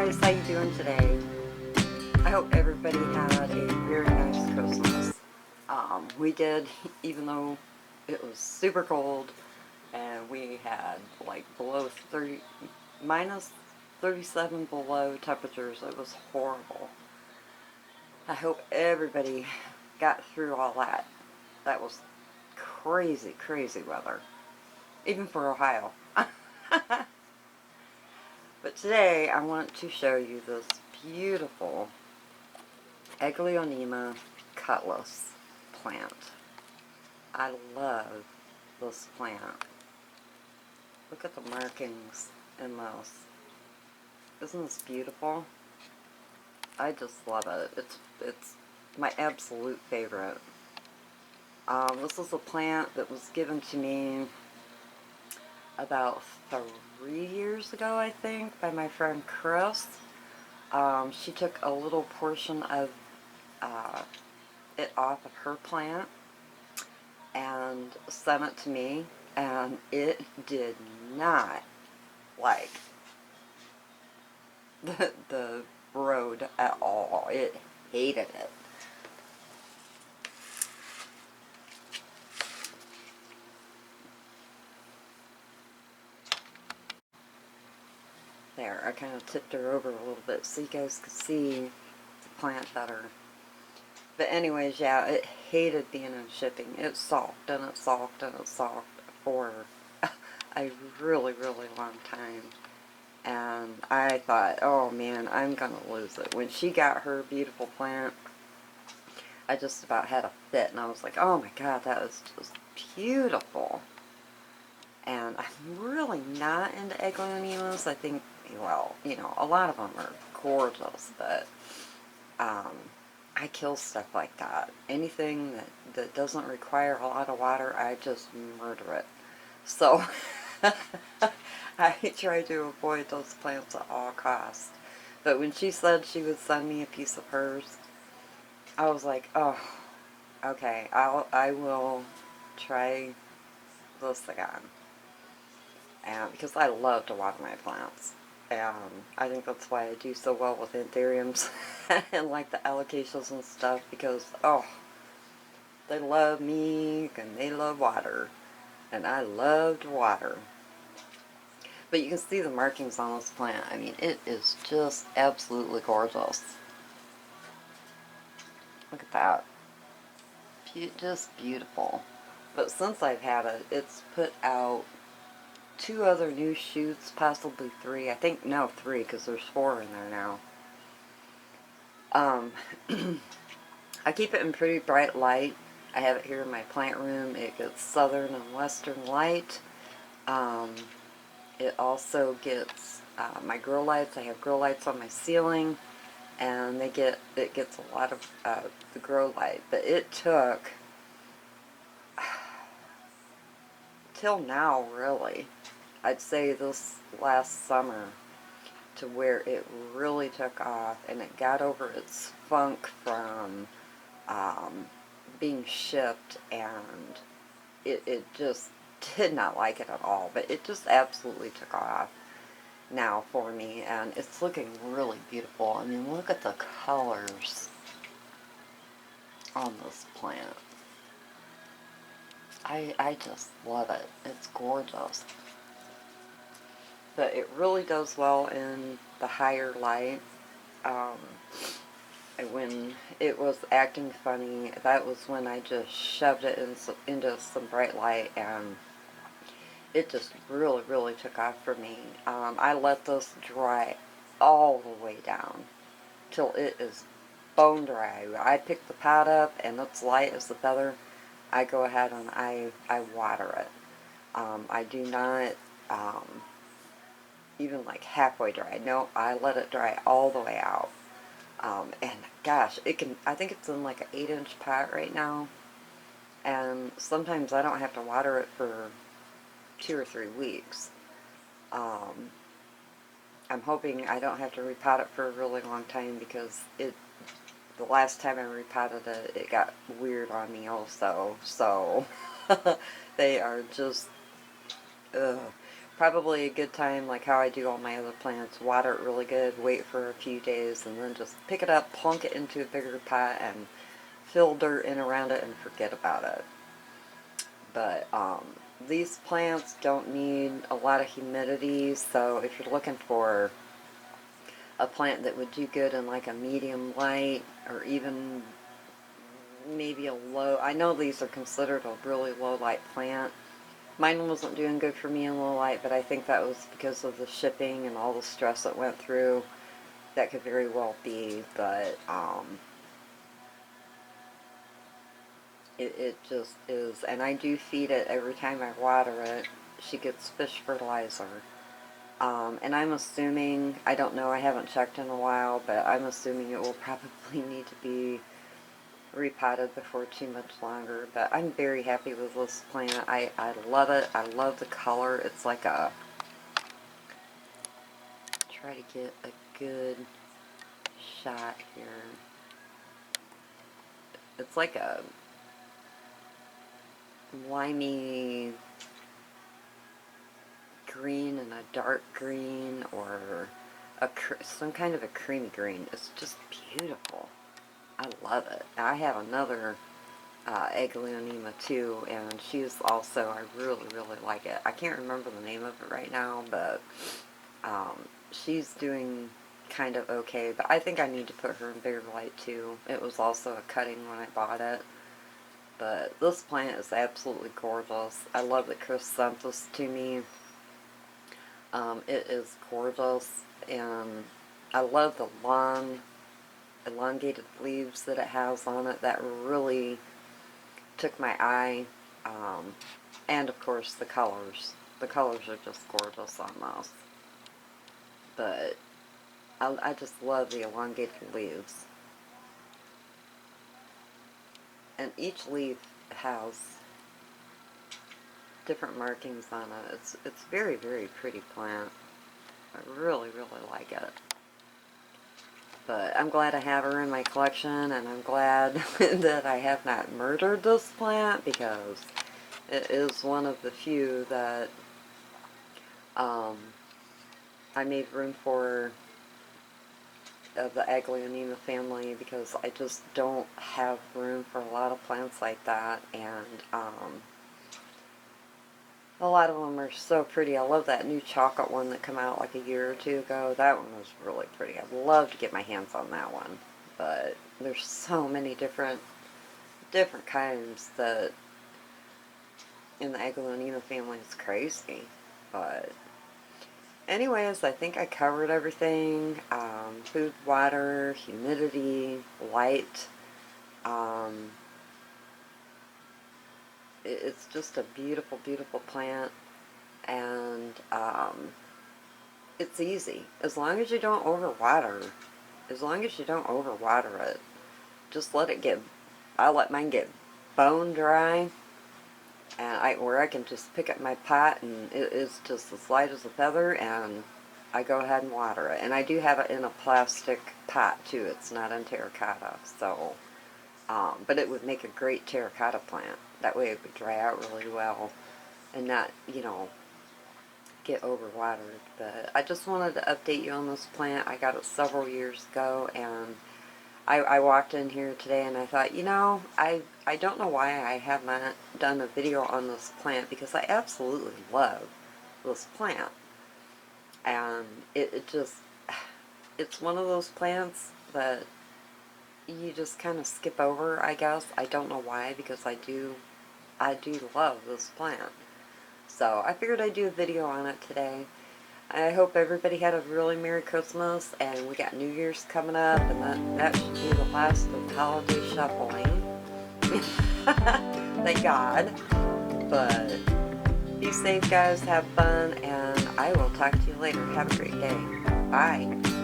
guys, how you doing today? I hope everybody had a very nice Christmas. We did, even though it was super cold and we had like below 30, minus 37 below temperatures. It was horrible. I hope everybody got through all that. That was crazy, crazy weather. Even for Ohio. But today I want to show you this beautiful Aglaonema Cutlass plant. I love this plant. Look at the markings in this. Isn't this beautiful? I just love it. It's my absolute favorite. This is a plant that was given to me about 3 years ago, I think, by my friend Chris. She took a little portion of it off of her plant and sent it to me, and it did not like the road at all. It hated it. There, I kind of tipped her over a little bit so you guys could see the plant better. But anyways, yeah, it hated being in shipping. It sulked and it sulked and it sulked for a really, really long time. And I thought, oh man, I'm gonna lose it. When she got her beautiful plant, I just about had a fit, and I was like, oh my god, that is just beautiful. And I'm really not into Aglaonemas. I think, well, you know, a lot of them are gorgeous, but I kill stuff like that. Anything that doesn't require a lot of water, I just murder it. So I try to avoid those plants at all costs. But when she said she would send me a piece of hers, I was like, oh, okay, I will try this again. And because I love to water my plants. I think that's why I do so well with anthuriums and like the alocasias and stuff, because, oh, they love me and they love water. And I love to water. But you can see the markings on this plant. I mean, it is just absolutely gorgeous. Look at that. Just beautiful. But since I've had it, it's put out 2 other new shoots, possibly 3. I think, no, 3, because there's 4 in there now. I keep it in pretty bright light. I have it here in my plant room. It gets southern and western light. It also gets my grow lights. I have grow lights on my ceiling, and it gets a lot of the grow light. But it took till now, really, I'd say this last summer, to where it really took off, and it got over its funk from being shipped, and it just did not like it at all. But it just absolutely took off now for me, and it's looking really beautiful. I mean, look at the colors on this plant. I just love it. It's gorgeous. But it really does well in the higher light. When it was acting funny, that was when I just shoved it into some bright light, and it just really, really took off for me. I let this dry all the way down till it is bone dry. I pick the pot up, and it's light as a feather. I go ahead and I water it. I do not even like halfway dry. No, I let it dry all the way out. And gosh, I think it's in like an 8-inch pot right now. And sometimes I don't have to water it for 2 or 3 weeks. I'm hoping I don't have to repot it for a really long time, because the last time I repotted it, it got weird on me also. So they are just, ugh. Probably a good time, like how I do all my other plants, water it really good, wait for a few days, and then just pick it up, plunk it into a bigger pot, and fill dirt in around it and forget about it. But these plants don't need a lot of humidity, so if you're looking for a plant that would do good in like a medium light, or even maybe a low, I know these are considered a really low light plant. Mine wasn't doing good for me in low light, but I think that was because of the shipping and all the stress it went through. That could very well be, but it just is. And I do feed it every time I water it. She gets fish fertilizer. And I'm assuming, I don't know, I haven't checked in a while, but I'm assuming it will probably need to be repotted before too much longer. But I'm very happy with this plant. I love it. I love the color. It's like a, try to get a good shot here. It's like a limey green and a dark green, or some kind of a creamy green. It's just beautiful. I love it. I have another Aglaonema too, and she's also, I really, really like it. I can't remember the name of it right now, but she's doing kind of okay, but I think I need to put her in bigger light too. It was also a cutting when I bought it. But this plant is absolutely gorgeous. I love that Chris sent this to me. It is gorgeous, and I love the long, elongated leaves that it has on it. That really took my eye. And of course the colors. The colors are just gorgeous on this. But I just love the elongated leaves. And each leaf has different markings on it. It's very, very pretty plant. I really, really like it. But I'm glad I have her in my collection, and I'm glad that I have not murdered this plant, because it is one of the few that I made room for of the Aglaonema family, because I just don't have room for a lot of plants like that, and a lot of them are so pretty. I love that new chocolate one that came out like a year or two ago. That one was really pretty. I'd love to get my hands on that one, but there's so many different kinds that in the Aglaonema family is crazy. But anyways, I think I covered everything. Food, water, humidity, light. It's just a beautiful, beautiful plant, and it's easy. As long as you don't overwater, it, just let it get, I let mine get bone dry, and where I can just pick up my pot, and it is just as light as a feather, and I go ahead and water it. And I do have it in a plastic pot too. It's not in terracotta, so but it would make a great terracotta plant. That way it would dry out really well and not, you know, get overwatered. But I just wanted to update you on this plant. I got it several years ago, and I walked in here today and I thought, you know, I don't know why I have not done a video on this plant, because I absolutely love this plant. And it's one of those plants that you just kind of skip over, I guess. I don't know why, because I do love this plant. So I figured I'd do a video on it today. I hope everybody had a really Merry Christmas, and we got New Year's coming up, and that should be the last of holiday shuffling. Thank God. But be safe, guys, have fun, and I will talk to you later. Have a great day. Bye.